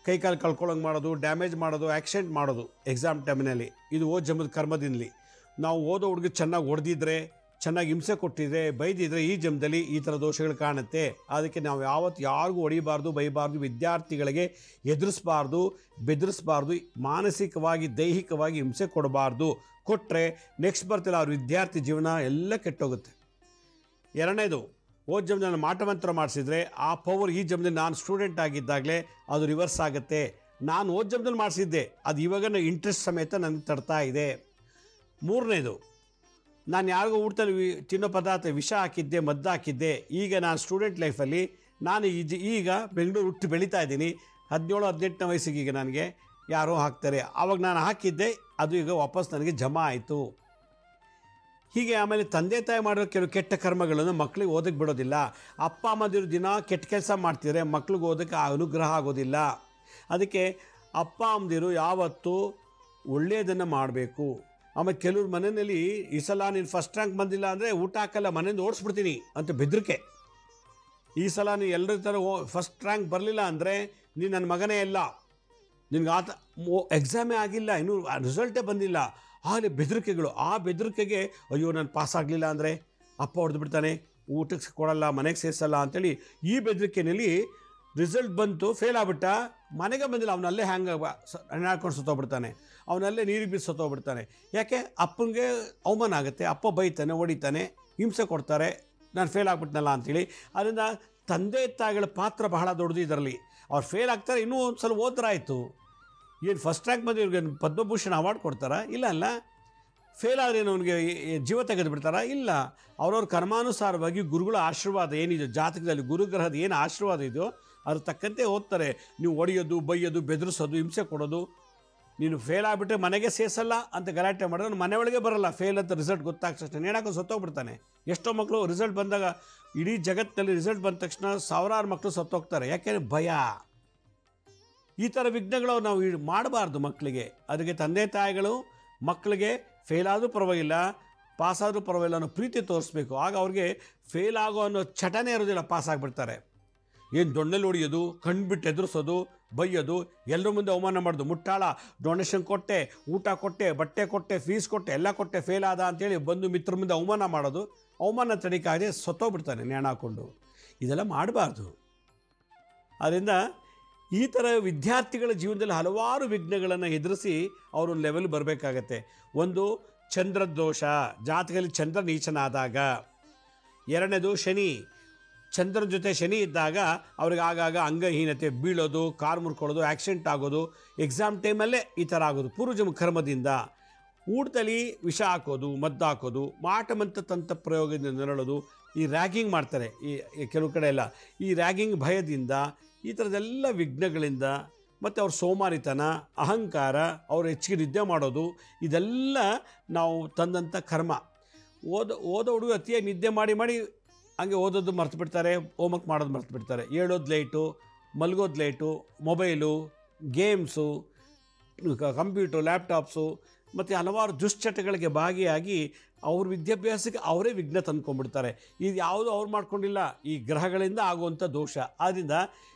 ಕೈಕಾಲು ಕಳ್ಕೊಳ್ಳೋಂಗೆ ಮಾಡೋದು, ಡ್ಯಾಮೇಜ್ ಮಾಡೋದು, ಆ್ಯಕ್ಸಿಡೆಂಟ್ ಮಾಡೋದು ಎಕ್ಸಾಮ್ ಟೈಮಿನಲ್ಲಿ. ಇದು ಜನ್ಮದ ಕರ್ಮದಿಂದಲಿ. ನಾವು ಓದೋ ಹುಡುಗ ಚೆನ್ನಾಗಿ ಹೊಡೆದಿದ್ರೆ, ಚೆನ್ನಾಗಿ ಹಿಂಸೆ ಕೊಟ್ಟಿದ್ರೆ, ಬೈದಿದ್ರೆ ಈ ಜನ್ಮದಲ್ಲಿ ಈ ಥರ ದೋಷಗಳು ಕಾಣುತ್ತೆ. ಅದಕ್ಕೆ ನಾವು ಯಾವತ್ತು ಯಾರಿಗೂ ಹೊಡಿಬಾರ್ದು, ಬೈಬಾರ್ದು, ವಿದ್ಯಾರ್ಥಿಗಳಿಗೆ ಎದುರಿಸಬಾರ್ದು, ಬೆದರಿಸಬಾರ್ದು, ಮಾನಸಿಕವಾಗಿ ದೈಹಿಕವಾಗಿ ಹಿಂಸೆ ಕೊಡಬಾರ್ದು. ಕೊಟ್ಟರೆ ನೆಕ್ಸ್ಟ್ ಬರ್ತಿಲ್ಲ ಅವ್ರ ವಿದ್ಯಾರ್ಥಿ ಜೀವನ ಎಲ್ಲ ಕೆಟ್ಟೋಗುತ್ತೆ. ಎರಡನೇದು, ಜನ್ಮದಲ್ಲಿ ಮಾಟಮಂತ್ರ ಮಾಡಿಸಿದ್ರೆ ಆ ಪವರ್ ಈ ಜನ್ಮದಲ್ಲಿ ನಾನು ಸ್ಟೂಡೆಂಟ್ ಆಗಿದ್ದಾಗಲೇ ಅದು ರಿವರ್ಸ್ ಆಗುತ್ತೆ. ನಾನು ಜನ್ಮದಲ್ಲಿ ಮಾಡಿಸಿದ್ದೆ, ಅದು ಇವಾಗ ಇಂಟ್ರೆಸ್ಟ್ ಸಮೇತ ನನಗೆ ತಡ್ತಾ ಇದೆ. ಮೂರನೇದು, ನಾನು ಯಾರಿಗೂ ಊಟದಲ್ಲಿ ತಿನ್ನೋ ಪದಾರ್ಥ ವಿಷ ಹಾಕಿದ್ದೆ, ಮದ್ದು ಹಾಕಿದ್ದೆ. ಈಗ ನಾನು ಸ್ಟೂಡೆಂಟ್ ಲೈಫಲ್ಲಿ ನಾನು ಈಗ ಬೆಂಗಳೂರು ಹುಟ್ಟು ಬೆಳೀತಾ ಇದ್ದೀನಿ. 17-18ನೇ ವಯಸ್ಸಿಗೆ ಈಗ ನನಗೆ ಯಾರೋ ಹಾಕ್ತಾರೆ. ಆವಾಗ ನಾನು ಹಾಕಿದ್ದೆ, ಅದು ಈಗ ವಾಪಸ್ ನನಗೆ ಜಮಾ ಆಯಿತು. ಹೀಗೆ ಆಮೇಲೆ ತಂದೆ ತಾಯಿ ಮಾಡೋ ಕೆಲವು ಕೆಟ್ಟ ಕರ್ಮಗಳನ್ನು ಮಕ್ಕಳಿಗೆ ಓದಕ್ಕೆ ಬಿಡೋದಿಲ್ಲ. ಅಪ್ಪ ಅಮ್ಮದಿರು ದಿನ ಕೆಟ್ಟ ಕೆಲಸ ಮಾಡ್ತಿದ್ರೆ ಮಕ್ಳಿಗೆ ಓದೋಕ್ಕೆ ಅನುಗ್ರಹ ಆಗೋದಿಲ್ಲ. ಅದಕ್ಕೆ ಅಪ್ಪ ಅಮ್ಮದಿರು ಯಾವತ್ತೂ ಒಳ್ಳೆಯದನ್ನು ಮಾಡಬೇಕು. ಆಮೇಲೆ ಕೆಲವ್ರ ಮನೆಯಲ್ಲಿ ಈ ಸಲ ನೀನು ಫಸ್ಟ್ ರ್ಯಾಂಕ್ ಬಂದಿಲ್ಲ ಅಂದರೆ ಊಟ ಹಾಕಲ್ಲ, ಮನೆಯಿಂದ ಓಡಿಸ್ಬಿಡ್ತೀನಿ ಅಂತ ಬೆದರಿಕೆ. ಈ ಸಲ ನೀನು ಎಲ್ಲರ ಥರ ಫಸ್ಟ್ ರ್ಯಾಂಕ್ ಬರಲಿಲ್ಲ ಅಂದರೆ ನೀನು ನನ್ನ ಮಗನೇ ಇಲ್ಲ, ನಿನ್ಗೆ ಎಕ್ಸಾಮೇ ಆಗಿಲ್ಲ, ಇನ್ನೂ ರಿಸಲ್ಟೇ ಬಂದಿಲ್ಲ, ಆಗಲೇ ಬೆದರಿಕೆಗಳು. ಆ ಬೆದರಿಕೆಗೆ ಅಯ್ಯೋ ನಾನು ಪಾಸ್ ಆಗಲಿಲ್ಲ ಅಂದರೆ ಅಪ್ಪ ಹೊಡೆದು ಬಿಡ್ತಾನೆ, ಊಟಕ್ಕೆ ಕೊಡಲ್ಲ, ಮನೆಗೆ ಸೇರಿಸಲ್ಲ ಅಂಥೇಳಿ ಈ ಬೆದರಿಕೆಯಲ್ಲಿ ರಿಸಲ್ಟ್ ಬಂತು, ಫೇಲ್ ಆಗ್ಬಿಟ್ಟ, ಮನೆಗೆ ಬಂದಿಲ್ಲ, ಅವನಲ್ಲೇ ಹಾಕೊಂಡು ಸುತ್ತೋಗ್ಬಿಡ್ತಾನೆ, ಅವನಲ್ಲೇ ನೀರಿಗೆ ಬಿದ್ದು ಸತ್ತೋಗ್ಬಿಡ್ತಾನೆ. ಯಾಕೆ? ಅಪ್ಪನಿಗೆ ಅವಮಾನ ಆಗುತ್ತೆ, ಅಪ್ಪ ಬೈತಾನೆ, ಹೊಡಿತಾನೆ, ಹಿಂಸೆ ಕೊಡ್ತಾರೆ, ನಾನು ಫೇಲ್ ಆಗ್ಬಿಟ್ನಲ್ಲ ಅಂಥೇಳಿ. ಅದರಿಂದ ತಂದೆ ತಾಯಿಗಳ ಪಾತ್ರ ಬಹಳ ದೊಡ್ಡದು ಇದರಲ್ಲಿ. ಅವ್ರು ಫೇಲ್ ಆಗ್ತಾರೆ, ಇನ್ನೂ ಒಂದು ಸಲ ಓದ್ರಾಯ್ತು. ಏನು ಫಸ್ಟ್ ರ್ಯಾಂಕ್ ಬಂದು ಇವ್ರಿಗೆ ಪದ್ಮಭೂಷಣ ಅವಾರ್ಡ್ ಕೊಡ್ತಾರಾ? ಇಲ್ಲ ಅಲ್ಲ. ಫೇಲ್ ಆದರೆ ಅವನಿಗೆ ಜೀವ ತೆಗೆದು ಬಿಡ್ತಾರಾ? ಇಲ್ಲ. ಅವ್ರವ್ರ ಕರ್ಮಾನುಸಾರವಾಗಿ ಗುರುಗಳ ಆಶೀರ್ವಾದ ಏನಿದೆ ಜಾತಕದಲ್ಲಿ, ಗುರುಗ್ರಹದ ಏನು ಆಶೀರ್ವಾದ ಇದೆಯೋ ಅದ್ರ ತಕ್ಕಂತೆ ಓದ್ತಾರೆ. ನೀವು ಹೊಡೆಯೋದು, ಬೈಯೋದು, ಬೆದರಿಸೋದು, ಹಿಂಸೆ ಕೊಡೋದು, ನೀನು ಫೇಲ್ ಆಗಿಬಿಟ್ರೆ ಮನೆಗೆ ಸೇರಿಸಲ್ಲ ಅಂತ ಗಲಾಟೆ ಮಾಡಿದ್ರೆ ಮನೆ ಒಳಗೆ ಬರಲ್ಲ. ಫೇಲ್ ಅಂತ ರಿಸಲ್ಟ್ ಗೊತ್ತಾಗ್ತಕ್ಷಣ ನೇಣಾಕೊಂಡು ಸತ್ತೋಗ್ಬಿಡ್ತಾನೆ. ಎಷ್ಟೋ ಮಕ್ಕಳು ರಿಸಲ್ಟ್ ಬಂದಾಗ, ಇಡೀ ಜಗತ್ತಿನಲ್ಲಿ ರಿಸಲ್ಟ್ ಬಂದ ತಕ್ಷಣ 1000 ಮಕ್ಕಳು ಸತ್ತೋಗ್ತಾರೆ. ಯಾಕೆಂದರೆ ಭಯ. ಈ ಥರ ವಿಘ್ನಗಳು ನಾವು ಮಾಡಬಾರ್ದು ಮಕ್ಕಳಿಗೆ. ಅದಕ್ಕೆ ತಂದೆ ತಾಯಿಗಳು ಮಕ್ಕಳಿಗೆ ಫೇಲ್ ಆದರೂ ಪರವಾಗಿಲ್ಲ, ಪಾಸ್ ಆದರೂ ಪರವಾಗಿಲ್ಲ ಅನ್ನೋ ಪ್ರೀತಿ ತೋರಿಸ್ಬೇಕು. ಆಗ ಅವ್ರಿಗೆ ಫೇಲ್ ಆಗೋ ಅನ್ನೋ ಚಟನೇ ಇರೋದಿಲ್ಲ, ಪಾಸ್ ಆಗಿಬಿಡ್ತಾರೆ. ಏನು ದೊಣ್ಣೆಲ್ಲಿ ಹೊಡಿಯೋದು, ಕಣ್ಬಿಟ್ಟು ಎದುರಿಸೋದು, ಬೈಯೋದು, ಎಲ್ಲರ ಮುಂದೆ ಅವಮಾನ ಮಾಡೋದು, ಮುಟ್ಟಾಳ, ಡೊನೇಷನ್ ಕೊಟ್ಟೆ, ಊಟ ಕೊಟ್ಟೆ, ಬಟ್ಟೆ ಕೊಟ್ಟೆ, ಫೀಸ್ ಕೊಟ್ಟೆ, ಎಲ್ಲ ಕೊಟ್ಟೆ, ಫೇಲ್ ಆದ ಅಂತೇಳಿ ಬಂದು ಮಿತ್ರ ಮುಂದೆ ಅವಮಾನ ಮಾಡೋದು, ಅವಮಾನ ತಡಿಕಾಗದೆ ಸತ್ತೋಗ್ಬಿಡ್ತಾನೆ ನೇಣು ಹಾಕ್ಕೊಂಡು. ಇದೆಲ್ಲ ಮಾಡಬಾರ್ದು. ಆದ್ದರಿಂದ ಈ ಥರ ವಿದ್ಯಾರ್ಥಿಗಳ ಜೀವನದಲ್ಲಿ ಹಲವಾರು ವಿಘ್ನಗಳನ್ನು ಎದುರಿಸಿ ಅವರೊಂದು ಲೆವೆಲ್ ಬರಬೇಕಾಗತ್ತೆ. ಒಂದು ಚಂದ್ರದೋಷ, ಜಾತಕದಲ್ಲಿ ಚಂದ್ರ ನೀಚನಾದಾಗ. ಎರಡನೇದು ಶನಿ, ಚಂದ್ರನ ಜೊತೆ ಶನಿ ಇದ್ದಾಗ ಅವ್ರಿಗೆ ಆಗಾಗ ಅಂಗಹೀನತೆ, ಬೀಳೋದು, ಕಾರು ಮುರ್ಕೊಳ್ಳೋದು, ಆಕ್ಸಿಡೆಂಟ್ ಆಗೋದು, ಎಕ್ಸಾಮ್ ಟೈಮಲ್ಲೇ ಈ ಥರ ಆಗೋದು ಪೂರ್ವಜನ್ಮ ಕರ್ಮದಿಂದ. ಊಟದಲ್ಲಿ ವಿಷ ಹಾಕೋದು, ಮದ್ದು ಹಾಕೋದು, ಮಾಟಮಂತ್ರ ತಂತ್ರ ಪ್ರಯೋಗದಿಂದ ನರಳೋದು, ಈ ರ್ಯಾಗಿಂಗ್ ಮಾಡ್ತಾರೆ ಈ ಕೆಲವು ಕಡೆ ಎಲ್ಲ, ಈ ರ್ಯಾಗಿಂಗ್ ಭಯದಿಂದ, ಈ ಥರದ್ದೆಲ್ಲ ವಿಘ್ನಗಳಿಂದ ಮತ್ತು ಅವ್ರ ಸೋಮಾರಿತನ, ಅಹಂಕಾರ, ಅವ್ರು ಹೆಚ್ಚಿಗೆ ನಿದ್ದೆ ಮಾಡೋದು, ಇದೆಲ್ಲ ನಾವು ತಂದಂಥ ಕರ್ಮ. ಓದೋ ಹುಡುಗ ಅತಿಯಾಗಿ ನಿದ್ದೆ ಮಾಡಿ ಹಂಗೆ ಓದೋದು ಮರ್ತು ಬಿಡ್ತಾರೆ, ಹೋಮ್ವರ್ಕ್ ಮಾಡೋದು ಮರ್ತು ಬಿಡ್ತಾರೆ. ಏಳೋದು ಲೇಟು, ಮಲಗೋದು late, mobile, games, computer, laptops ಮತ್ತು ಹಲವಾರು ದುಶ್ಚಟಗಳಿಗೆ ಭಾಗಿಯಾಗಿ ಅವ್ರ ವಿದ್ಯಾಭ್ಯಾಸಕ್ಕೆ ಅವರೇ ವಿಘ್ನ ತಂದ್ಕೊಂಡ್ಬಿಡ್ತಾರೆ. ಇದು ಯಾವುದೂ ಅವ್ರು ಮಾಡ್ಕೊಂಡಿಲ್ಲ, ಈ ಗ್ರಹಗಳಿಂದ ಆಗುವಂಥ ದೋಷ. ಆದ್ದರಿಂದ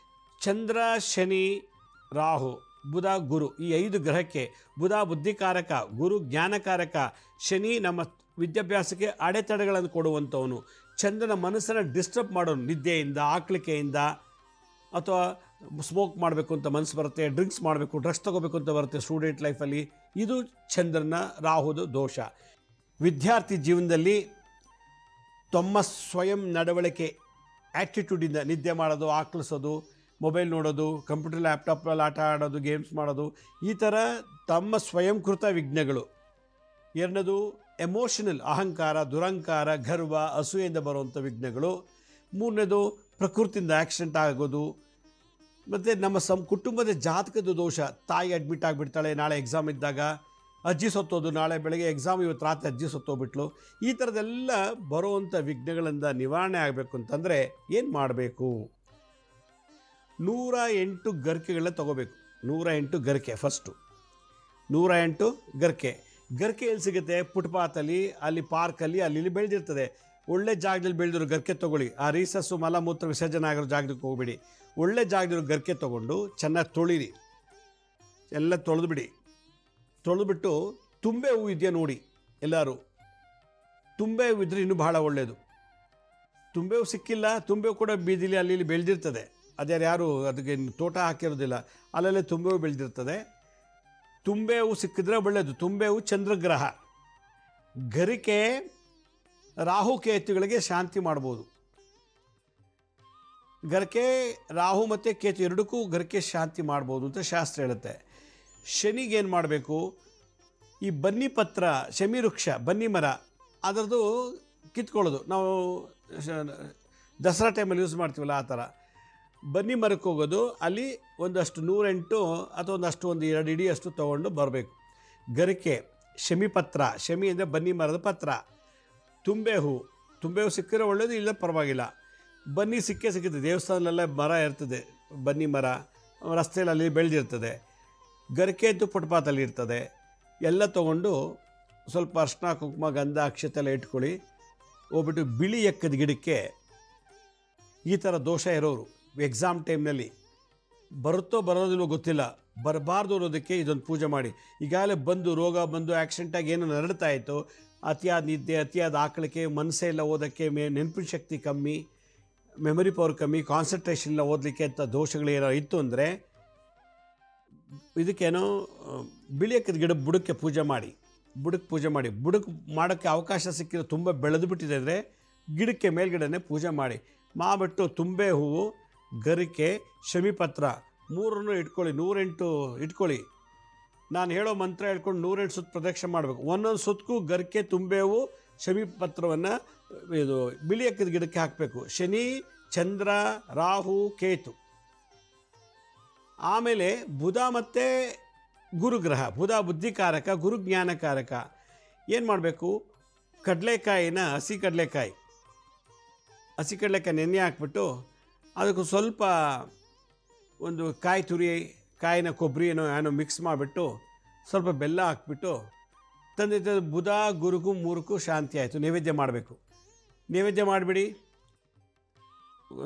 ಚಂದ್ರ, ಶನಿ, ರಾಹು, ಬುಧ, ಗುರು, ಈ 5 ಗ್ರಹಕ್ಕೆ ಬುಧ ಬುದ್ಧಿಕಾರಕ, ಗುರು ಜ್ಞಾನಕಾರಕ, ಶನಿ ನಮ್ಮ ವಿದ್ಯಾಭ್ಯಾಸಕ್ಕೆ ಅಡೆತಡೆಗಳನ್ನು ಕೊಡುವಂಥವನು, ಚಂದ್ರನ ಮನಸ್ಸನ್ನು ಡಿಸ್ಟರ್ಬ್ ಮಾಡೋನು, ನಿದ್ದೆಯಿಂದ, ಆಕಳಿಕೆಯಿಂದ, ಅಥವಾ ಸ್ಮೋಕ್ ಮಾಡಬೇಕು ಅಂತ ಮನಸ್ಸು ಬರುತ್ತೆ, ಡ್ರಿಂಕ್ಸ್ ಮಾಡಬೇಕು, ಡ್ರಗ್ಸ್ ತೊಗೋಬೇಕು ಅಂತ ಬರುತ್ತೆ ಸ್ಟೂಡೆಂಟ್ ಲೈಫಲ್ಲಿ. ಇದು ಚಂದ್ರನ ರಾಹುದು ದೋಷ. ವಿದ್ಯಾರ್ಥಿ ಜೀವನದಲ್ಲಿ ತಮ್ಮ ಸ್ವಯಂ ನಡವಳಿಕೆ ಆ್ಯಟಿಟ್ಯೂಡಿಂದ ನಿದ್ದೆ ಮಾಡೋದು, ಆಕಳಿಸೋದು, ಮೊಬೈಲ್ ನೋಡೋದು, ಕಂಪ್ಯೂಟರ್ ಲ್ಯಾಪ್ಟಾಪಲ್ಲಿ ಆಟ ಆಡೋದು, ಗೇಮ್ಸ್ ಮಾಡೋದು, ಈ ಥರ ತಮ್ಮ ಸ್ವಯಂಕೃತ ವಿಘ್ನಗಳು. ಎರಡನೇದು ಎಮೋಷನಲ್, ಅಹಂಕಾರ, ದುರಂಕಾರ, ಗರ್ವ, ಅಸೂಯೆಯಿಂದ ಬರುವಂಥ ವಿಘ್ನಗಳು. ಮೂರನೇದು ಪ್ರಕೃತಿಯಿಂದ ಆಕ್ಸಿಡೆಂಟ್ ಆಗೋದು. ಮತ್ತು ನಮ್ಮ ಕುಟುಂಬದ ಜಾತಕದ ದೋಷ. ತಾಯಿ ಅಡ್ಮಿಟ್ ಆಗಿಬಿಡ್ತಾಳೆ ನಾಳೆ ಎಕ್ಸಾಮ್ ಇದ್ದಾಗ, ಅಜ್ಜಿ ಸತ್ತೋದು, ನಾಳೆ ಬೆಳಗ್ಗೆ ಎಕ್ಸಾಮ್, ಇವತ್ತು ರಾತ್ರಿ ಅಜ್ಜಿ ಸತ್ತೋಗ್ಬಿಟ್ಲು. ಈ ಥರದ್ದೆಲ್ಲ ಬರುವಂಥ ವಿಘ್ನಗಳಿಂದ ನಿವಾರಣೆ ಆಗಬೇಕು ಅಂತಂದರೆ ಏನು ಮಾಡಬೇಕು? 108 ಗರಿಕೆಗಳನ್ನ ತೊಗೋಬೇಕು. 108 ಗರಿಕೆ ಫಸ್ಟು. 108 ಗರಿಕೆ ಎಲ್ಲಿ ಸಿಗುತ್ತೆ? ಫುಟ್ಪಾತಲ್ಲಿ, ಅಲ್ಲಿ ಪಾರ್ಕಲ್ಲಿ, ಅಲ್ಲಿ ಬೆಳೆದಿರ್ತದೆ. ಒಳ್ಳೆ ಜಾಗದಲ್ಲಿ ಬೆಳೆದಿರೋ ಗರಿಕೆ ತೊಗೊಳ್ಳಿ. ಆ ರೀಸಸ್ಸು, ಮಲಮೂತ್ರ ವಿಸರ್ಜನೆ ಆಗಿರೋ ಜಾಗಕ್ಕೆ ಹೋಗ್ಬಿಡಿ. ಒಳ್ಳೆ ಜಾಗದಿರೋ ಗರಿಕೆ ತೊಗೊಂಡು ಚೆನ್ನಾಗಿ ತೊಳಿರಿ, ಎಲ್ಲ ತೊಳೆದುಬಿಟ್ಟು ತುಂಬೆ ಹೂವು ಇದೆಯಾ ನೋಡಿ ಎಲ್ಲರೂ. ತುಂಬೆ ಹೂವು ಇದ್ದರೆ ಇನ್ನೂ ಬಹಳ ಒಳ್ಳೆಯದು. ತುಂಬೆ ಹೂವು ಸಿಕ್ಕಿಲ್ಲ, ತುಂಬೆ ಹೂವು ಕೂಡ ಬೀದಿಲಿ ಅಲ್ಲಿ ಇಲ್ಲಿ ಬೆಳೆದಿರ್ತದೆ. ಯಾರು ಅದಕ್ಕೆ ತೋಟ ಹಾಕಿರೋದಿಲ್ಲ, ಅಲ್ಲಲ್ಲೇ ತುಂಬೆ ಹೂವು ಬೆಳೆದಿರ್ತದೆ. ತುಂಬೆ ಹೂವು ಸಿಕ್ಕಿದ್ರೆ ಒಳ್ಳೆಯದು. ತುಂಬೆ ಹೂವು ಚಂದ್ರಗ್ರಹ. ಗರಿಕೆ ರಾಹುಕೇತುಗಳಿಗೆ ಶಾಂತಿ ಮಾಡ್ಬೋದು. ಗರಿಕೆ ರಾಹು ಮತ್ತು ಕೇತು ಎರಡಕ್ಕೂ ಗರಿಕೆ ಶಾಂತಿ ಮಾಡ್ಬೋದು ಅಂತ ಶಾಸ್ತ್ರ ಹೇಳುತ್ತೆ. ಶನಿಗೇನು ಮಾಡಬೇಕು? ಈ ಬನ್ನಿ ಪತ್ರ, ಶಮಿ ವೃಕ್ಷ, ಬನ್ನಿ ಮರ, ಅದರದ್ದು ಕಿತ್ಕೊಳ್ಳೋದು. ನಾವು ದಸರಾ ಟೈಮಲ್ಲಿ ಯೂಸ್ ಮಾಡ್ತೀವಲ್ಲ, ಆ ಥರ ಬನ್ನಿ ಮರಕ್ಕೆ ಹೋಗೋದು. ಅಲ್ಲಿ ಒಂದಷ್ಟು 108 ಅಥವಾ ಒಂದು 2 ಇಡಿ ಅಷ್ಟು ತೊಗೊಂಡು ಬರಬೇಕು. ಗರಿಕೆ, ಶಮಿ ಪತ್ರ, ಶಮಿ ಅಂದರೆ ಬನ್ನಿ ಮರದ ಪತ್ರ, ತುಂಬೆ ಹೂವು ಸಿಕ್ಕಿರೋ ಒಳ್ಳೆಯದು, ಇಲ್ಲ ಪರವಾಗಿಲ್ಲ. ಬನ್ನಿ ಸಿಕ್ಕಿದೆ, ದೇವಸ್ಥಾನದಲ್ಲೆಲ್ಲ ಮರ ಇರ್ತದೆ, ಬನ್ನಿ ಮರ ರಸ್ತೆಯಲ್ಲಿ ಅಲ್ಲಿ ಬೆಳೆದಿರ್ತದೆ. ಗರಿಕೆ ಅಂತೂ ಫುಟ್ಪಾತಲ್ಲಿ ಇರ್ತದೆ. ಎಲ್ಲ ತೊಗೊಂಡು ಸ್ವಲ್ಪ ಅರ್ಶಿನ, ಕುಂಕುಮ, ಗಂಧ, ಅಕ್ಷತೆ ಎಲ್ಲ ಇಟ್ಕೊಳ್ಳಿ. ಹೋಗ್ಬಿಟ್ಟು ಬಿಳಿ ಎಕ್ಕದ ಗಿಡಕ್ಕೆ, ಈ ಥರ ದೋಷ ಇರೋರು ಎಕ್ಸಾಮ್ ಟೈಮ್ನಲ್ಲಿ ಬರುತ್ತೋ ಬರೋದಿಲ್ಲೋ ಗೊತ್ತಿಲ್ಲ, ಬರಬಾರ್ದು ಅನ್ನೋದಕ್ಕೆ ಇದೊಂದು ಪೂಜೆ ಮಾಡಿ. ಈಗಾಗಲೇ ರೋಗ ಬಂದು ಆಕ್ಸಿಡೆಂಟಾಗಿ ಏನು ನರಡ್ತಾ ಇತ್ತು, ಅತಿಯಾದ ನಿದ್ದೆ, ಅತಿಯಾದ ಆಕಳಿಕೆ, ಮನಸ್ಸೇ ಇಲ್ಲ ಓದೋಕ್ಕೆ, ನೆನಪಿನ ಶಕ್ತಿ ಕಮ್ಮಿ, ಮೆಮೊರಿ ಪವರ್ ಕಮ್ಮಿ, ಕಾನ್ಸಂಟ್ರೇಷನ್ ಇಲ್ಲ ಓದಲಿಕ್ಕೆ ಅಂತ ದೋಷಗಳೇನೋ ಇತ್ತು ಅಂದರೆ, ಇದಕ್ಕೇನೋ ಬಿಳಿ ಎಕ್ಕದ ಗಿಡ ಬುಡಕ್ಕೆ ಪೂಜೆ ಮಾಡಿ. ಬುಡಕ್ಕೆ ಮಾಡೋಕ್ಕೆ ಅವಕಾಶ ಸಿಕ್ಕಿರೋ ತುಂಬ ಬೆಳೆದು ಬಿಟ್ಟಿದೆ ಅಂದರೆ ಗಿಡಕ್ಕೆ ಮೇಲ್ಗಡೆನೇ ಪೂಜೆ ಮಾಡಿಬಿಟ್ಟು ತುಂಬೆ ಹೂವು, ಗರಿಕೆ, ಶಮಿಪತ್ರ 3 ಇಟ್ಕೊಳ್ಳಿ. 108 ಇಟ್ಕೊಳ್ಳಿ. ನಾನು ಹೇಳೋ ಮಂತ್ರ ಹೇಳ್ಕೊಂಡು 108 ಸುತ್ತು ಪ್ರದಕ್ಷಿಣೆ ಮಾಡಬೇಕು. ಒಂದೊಂದು ಸುತ್ತಕ್ಕೂ ಗರಿಕೆ, ತುಂಬೆ ಹೂವು, ಶಮಿಪತ್ರವನ್ನು ಇದು ಬಿಳಿ ಎಕ್ಕದ ಗಿಡಕ್ಕೆ ಹಾಕಬೇಕು. ಶನಿ, ಚಂದ್ರ, ರಾಹು, ಕೇತು. ಆಮೇಲೆ ಬುಧ ಮತ್ತು ಗುರುಗ್ರಹ. ಬುಧ ಬುದ್ಧಿಕಾರಕ, ಗುರು ಜ್ಞಾನಕಾರಕ. ಏನು ಮಾಡಬೇಕು? ಹಸಿ ಕಡಲೆಕಾಯಿ ನೆನೆ ಹಾಕ್ಬಿಟ್ಟು ಅದಕ್ಕೆ ಸ್ವಲ್ಪ ಒಂದು ಕಾಯಿನ ಕೊಬ್ಬರಿ ಏನೋ ಮಿಕ್ಸ್ ಮಾಡಿಬಿಟ್ಟು ಸ್ವಲ್ಪ ಬೆಲ್ಲ ಹಾಕ್ಬಿಟ್ಟು ತಂದೆ ಬುಧ ಗುರುಗೂ 3ಕ್ಕೂ ಶಾಂತಿ ಆಯಿತು. ನೈವೇದ್ಯ ಮಾಡಬೇಕು. ನೈವೇದ್ಯ ಮಾಡಿಬಿಡಿ.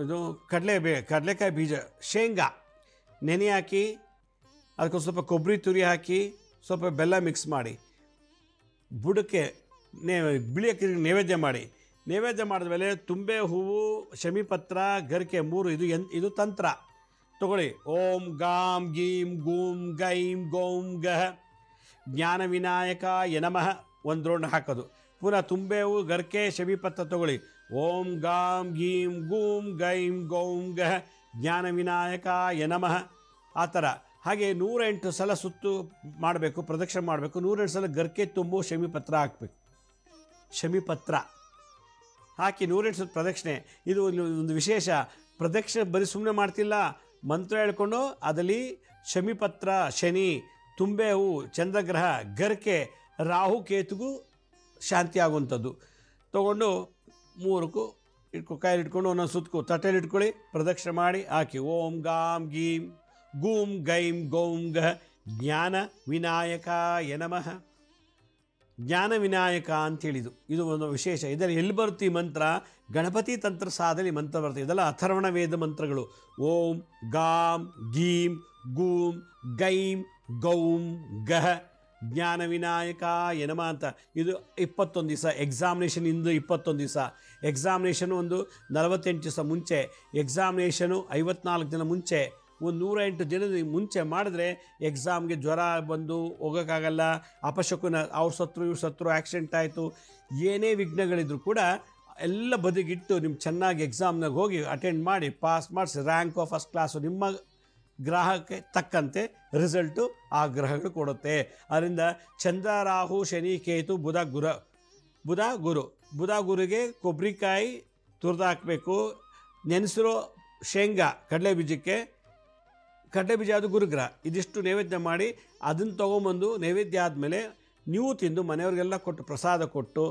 ಇದು ಕಡಲೆಕಾಯಿ ಬೀಜ, ಶೇಂಗಾ ನೆನೆ ಹಾಕಿ ಅದಕ್ಕೆ ಸ್ವಲ್ಪ ಕೊಬ್ಬರಿ ತುರಿ ಹಾಕಿ ಸ್ವಲ್ಪ ಬೆಲ್ಲ ಮಿಕ್ಸ್ ಮಾಡಿ ಬುಡಕ್ಕೆ ಬಿಳಿ ಅಕ್ಕಿ ನೈವೇದ್ಯ ಮಾಡಿ. ನೈವೇದ್ಯ ಮಾಡಿದ್ಮೇಲೆ ತುಂಬೆ ಹೂವು, ಶಮಿಪತ್ರ, ಗರಿಕೆ 3 ಇದು ತಂತ್ರ ತಗೊಳ್ಳಿ. ಓಂ ಗಾಂ ಗೀಂ ಗೂಂ ಗೈಂ ಗೌಂ ಗಹ ಜ್ಞಾನ ವಿನಾಯಕಾಯ ನಮಃ 1 ರೌಂಡ್ ಹಾಕೋದು. ಪುನಃ ತುಂಬೆ ಹೂವು, ಗರಿಕೆ, ಶಮಿಪತ್ರ ತಗೊಳ್ಳಿ. ಓಂ ಗಾಂ ಗೀಂ ಗೂಂ ಗೈಂ ಗೌಂ ಗಹ ಜ್ಞಾನ ವಿನಾಯಕಾಯ ನಮಃ. ಆ ಥರ ಹಾಗೆ 108 ಸಲ ಸುತ್ತು ಮಾಡಬೇಕು, ಪ್ರದಕ್ಷಿಣೆ ಮಾಡಬೇಕು. 108 ಸಲ ಗರಿಕೆ, ತುಂಬು, ಶಮಿಪತ್ರ ಹಾಕಬೇಕು. ಶಮಿಪತ್ರ ಹಾಕಿ 108 ಸುತ್ತು ಪ್ರದಕ್ಷಿಣೆ. ಇದು ಒಂದು ವಿಶೇಷ. ಪ್ರದಕ್ಷಿಣೆ ಬರೀ ಸುಮ್ಮನೆ ಮಾಡ್ತಿಲ್ಲ, ಮಂತ್ರ ಹೇಳ್ಕೊಂಡು ಅದರಲ್ಲಿ ಶಮಿಪತ್ರ ಶನಿ, ತುಂಬೆ ಹೂ, ಚಂದ್ರಗ್ರಹ, ಗರ್ಕೆ, ರಾಹು ಕೇತುಗೂ ಶಾಂತಿ ಆಗುವಂಥದ್ದು ತೊಗೊಂಡು 3ಕ್ಕೂ ಕೈಯಲ್ಲಿ ಇಟ್ಕೊಂಡು ಒಂದೊಂದು ಸುತ್ತಕ್ಕೂ ತಟ್ಟೆಯಲ್ಲಿ ಇಟ್ಕೊಳ್ಳಿ, ಪ್ರದಕ್ಷಿಣೆ ಮಾಡಿ ಹಾಕಿ. ಓಂ ಗಾಂ ಗೀಂ ಗೂಂ ಗೈಂ ಗೌಂ ಗಹ ಜ್ಞಾನ ವಿನಾಯಕಾಯ ನಮಃ. ಜ್ಞಾನ ವಿನಾಯಕ ಅಂತೇಳಿದು ಇದು ಒಂದು ವಿಶೇಷ. ಇದರಲ್ಲಿ ಎಲ್ಲಿ ಬರುತ್ತೆ ಈ ಮಂತ್ರ? ಗಣಪತಿ ತಂತ್ರ ಸಾಧನೆ ಮಂತ್ರ ಬರುತ್ತೆ. ಇದೆಲ್ಲ ಅಥರ್ವಣ ವೇದ ಮಂತ್ರಗಳು. ಓಂ ಗಾಂ ಗೀಂ ಗೂಂ ಗೈಂ ಗೌಂ ಗಹ ಜ್ಞಾನ ವಿನಾಯಕಾಯ ನಮಃ ಅಂತ. ಇದು 21 ದಿವಸ ಎಕ್ಸಾಮಿನೇಷನ್. ಇಂದು 21 ದಿವಸ ಎಕ್ಸಾಮಿನೇಷನು, ಒಂದು 48 ದಿವಸ ಮುಂಚೆ ಎಕ್ಸಾಮಿನೇಷನು, 54 ದಿನ ಮುಂಚೆ, ಒಂದು 108 ದಿನದ ಮುಂಚೆ ಮಾಡಿದ್ರೆ ಎಕ್ಸಾಮ್ಗೆ ಜ್ವರ ಬಂದು ಹೋಗೋಕ್ಕಾಗಲ್ಲ, ಅಪಶಕುನ, ಅವ್ರು ಸತ್ರು ಇವ್ರು ಸತ್ರು, ಆಕ್ಸಿಡೆಂಟ್ ಆಯಿತು, ಏನೇ ವಿಘ್ನಗಳಿದ್ರು ಕೂಡ ಎಲ್ಲ ಬದಿಗಿಟ್ಟು ನಿಮ್ಮ ಚೆನ್ನಾಗಿ ಎಕ್ಸಾಮ್ನಾಗ ಹೋಗಿ ಅಟೆಂಡ್ ಮಾಡಿ ಪಾಸ್ ಮಾಡಿಸಿ ರ್ಯಾಂಕು ಫಸ್ಟ್ ಕ್ಲಾಸು ನಿಮ್ಮ ಗ್ರಹಕ್ಕೆ ತಕ್ಕಂತೆ ರಿಸಲ್ಟು ಆ ಗ್ರಹಗಳು ಕೊಡುತ್ತೆ. ಅದರಿಂದ ಚಂದ್ರ, ರಾಹು, ಶನಿ, ಕೇತು, ಬುಧ ಗುರುಗೆ ಕೊಬ್ಬರಿಕಾಯಿ ತುರಿದು ಹಾಕಬೇಕು. ನೆನೆಸಿರೋ ಶೇಂಗಾ, ಕಡಲೆ ಬೀಜ ಅದು ಗುರುಗ್ರಹ. ಇದಿಷ್ಟು ನೈವೇದ್ಯ ಮಾಡಿ ಅದನ್ನು ತೊಗೊಂಬಂದು ನೈವೇದ್ಯ ಆದಮೇಲೆ ನೀವು ತಿಂದು ಮನೆಯವ್ರಿಗೆಲ್ಲ ಕೊಟ್ಟು ಪ್ರಸಾದ ಕೊಟ್ಟು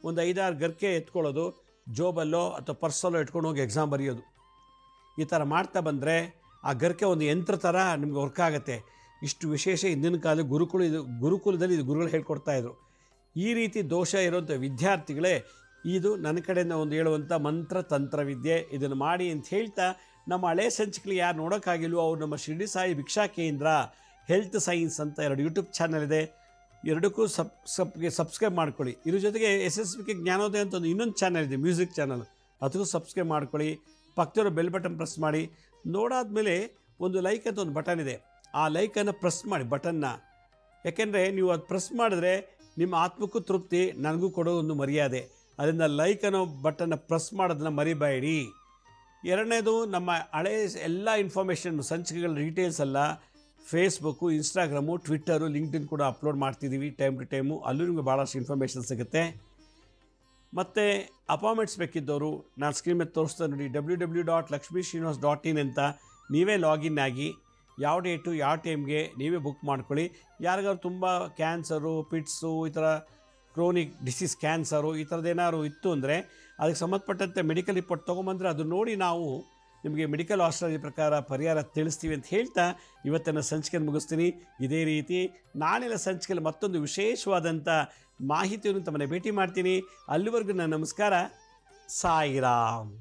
ಒಂದು 5-6 ಗರ್ಕೆ ಎತ್ಕೊಳ್ಳೋದು, ಜೋಬಲ್ಲೋ ಅಥವಾ ಪರ್ಸಲ್ಲೋ ಇಟ್ಕೊಂಡು ಹೋಗಿ ಎಕ್ಸಾಮ್ ಬರೆಯೋದು. ಈ ಥರ ಮಾಡ್ತಾ ಬಂದರೆ ಆ ಗರ್ಕೆ ಒಂದು ಯಂತ್ರ ಥರ ನಿಮ್ಗೆ ವರ್ಕ್ ಆಗುತ್ತೆ. ಇಷ್ಟು ವಿಶೇಷ ಹಿಂದಿನ ಕಾಲ ಗುರುಕುಲದಲ್ಲಿ ಇದು ಗುರುಗಳು ಹೇಳ್ಕೊಡ್ತಾಯಿದ್ರು. ಈ ರೀತಿ ದೋಷ ಇರುವಂಥ ವಿದ್ಯಾರ್ಥಿಗಳೇ ಇದು ನನ್ನ ಕಡೆಯಿಂದ ಒಂದು ಹೇಳುವಂಥ ಮಂತ್ರ ತಂತ್ರ ವಿದ್ಯೆ. ಇದನ್ನು ಮಾಡಿ ಅಂತ ಹೇಳ್ತಾ ನಮ್ಮ ಹಳೆ ಸಂಚಿಕೆಗಳು ಯಾರು ನೋಡೋಕ್ಕಾಗಿಲ್ವೋ ಅವ್ರು ನಮ್ಮ ಶಿರ್ಡಿ ಸಾಯಿ ಭಿಕ್ಷಾ ಕೇಂದ್ರ ಹೆಲ್ತ್ ಸೈನ್ಸ್ ಅಂತ 2 ಯೂಟ್ಯೂಬ್ ಚಾನಲ್ ಇದೆ. ಎರಡಕ್ಕೂ ಸಬ್ಸ್ಕ್ರೈಬ್ ಮಾಡ್ಕೊಳ್ಳಿ. ಇದ್ರ ಜೊತೆಗೆ SSBK ಜ್ಞಾನೋದಯ ಅಂತ ಒಂದು ಇನ್ನೊಂದು ಚಾನಲ್ ಇದೆ, ಮ್ಯೂಸಿಕ್ ಚಾನಲ್, ಅದಕ್ಕೂ ಸಬ್ಸ್ಕ್ರೈಬ್ ಮಾಡ್ಕೊಳ್ಳಿ. ಪಕ್ಕದಲ್ಲಿರೋ ಬೆಲ್ ಬಟನ್ ಪ್ರೆಸ್ ಮಾಡಿ. ನೋಡಾದ್ಮೇಲೆ ಒಂದು ಲೈಕ್ ಅಂತ ಒಂದು ಬಟನ್ ಇದೆ, ಆ ಲೈಕನ್ನು ಪ್ರೆಸ್ ಮಾಡಿ ಬಟನ್ನ. ಯಾಕೆಂದರೆ ನೀವು ಅದು ಪ್ರೆಸ್ ಮಾಡಿದ್ರೆ ನಿಮ್ಮ ಆತ್ಮಕ್ಕೂ ತೃಪ್ತಿ, ನನಗೂ ಕೊಡೋ ಒಂದು ಮರ್ಯಾದೆ. ಅದರಿಂದ ಲೈಕ್ ಅನ್ನೋ ಬಟನ್ನ ಪ್ರೆಸ್ ಮಾಡೋದನ್ನ ಮರಿಬೇಡಿ. ಎರಡನೇದು, ನಮ್ಮ ಹಳೆ ಎಲ್ಲ ಇನ್ಫಾರ್ಮೇಷನ್ ಸಂಚಿಕೆಗಳ ಡೀಟೇಲ್ಸ್ ಎಲ್ಲ ಫೇಸ್ಬುಕ್ಕು, ಇನ್ಸ್ಟಾಗ್ರಾಮು, ಟ್ವಿಟ್ಟರು, ಲಿಂಕ್ಡ್ಇನ್ ಕೂಡ ಅಪ್ಲೋಡ್ ಮಾಡ್ತಿದ್ದೀವಿ ಟೈಮ್ ಟು ಟೈಮು. ಅಲ್ಲೂ ನಿಮಗೆ ಭಾಳಷ್ಟು ಇನ್ಫಾರ್ಮೇಷನ್ ಸಿಗುತ್ತೆ. ಮತ್ತು ಅಪಾಯಿಂಟ್ಮೆಂಟ್ಸ್ ಬೇಕಿದ್ದವರು ನಾನು ಸ್ಕ್ರೀನ್ ಮೇಲೆ ತೋರಿಸ್ತಾ ನೋಡಿ, www.lakshmisrinivas.in ಅಂತ ನೀವೇ ಲಾಗಿನ್ ಆಗಿ ಯಾವ ಡೇಟು ಯಾವ ಟೈಮ್ಗೆ ನೀವೇ ಬುಕ್ ಮಾಡ್ಕೊಳ್ಳಿ. ಯಾರಿಗಾದ್ರು ತುಂಬ ಕ್ಯಾನ್ಸರು, ಪಿಟ್ಸು, ಈ ಥರ ಕ್ರೋನಿಕ್ ಡಿಸೀಸ್, ಕ್ಯಾನ್ಸರು ಈ ಥರದ್ದೇನಾದ್ರು ಇತ್ತು ಅಂದರೆ ಅದಕ್ಕೆ ಸಂಬಂಧಪಟ್ಟಂತೆ ಮೆಡಿಕಲ್ ರಿಪೋರ್ಟ್ ತೊಗೊಂಬಂದರೆ ಅದು ನೋಡಿ ನಾವು ನಿಮಗೆ ಮೆಡಿಕಲ್ ಆಸ್ಟ್ರಾಲಜಿ ಪ್ರಕಾರ ಪರಿಹಾರ ತಿಳಿಸ್ತೀವಿ ಅಂತ ಹೇಳ್ತಾ ಇವತ್ತಿನ ಸಂಚಿಕೆಯನ್ನು ಮುಗಿಸ್ತೀನಿ. ಇದೇ ರೀತಿ ನಾಳೆಯ ಸಂಚಿಕೆಯಲ್ಲಿ ಮತ್ತೊಂದು ವಿಶೇಷವಾದಂಥ ಮಾಹಿತಿಯನ್ನು ತಮ್ಮನ್ನು ಭೇಟಿ ಮಾಡ್ತೀನಿ. ಅಲ್ಲಿವರೆಗೂ ನನ್ನ ನಮಸ್ಕಾರ. ಸಾಯಿರಾಮ್.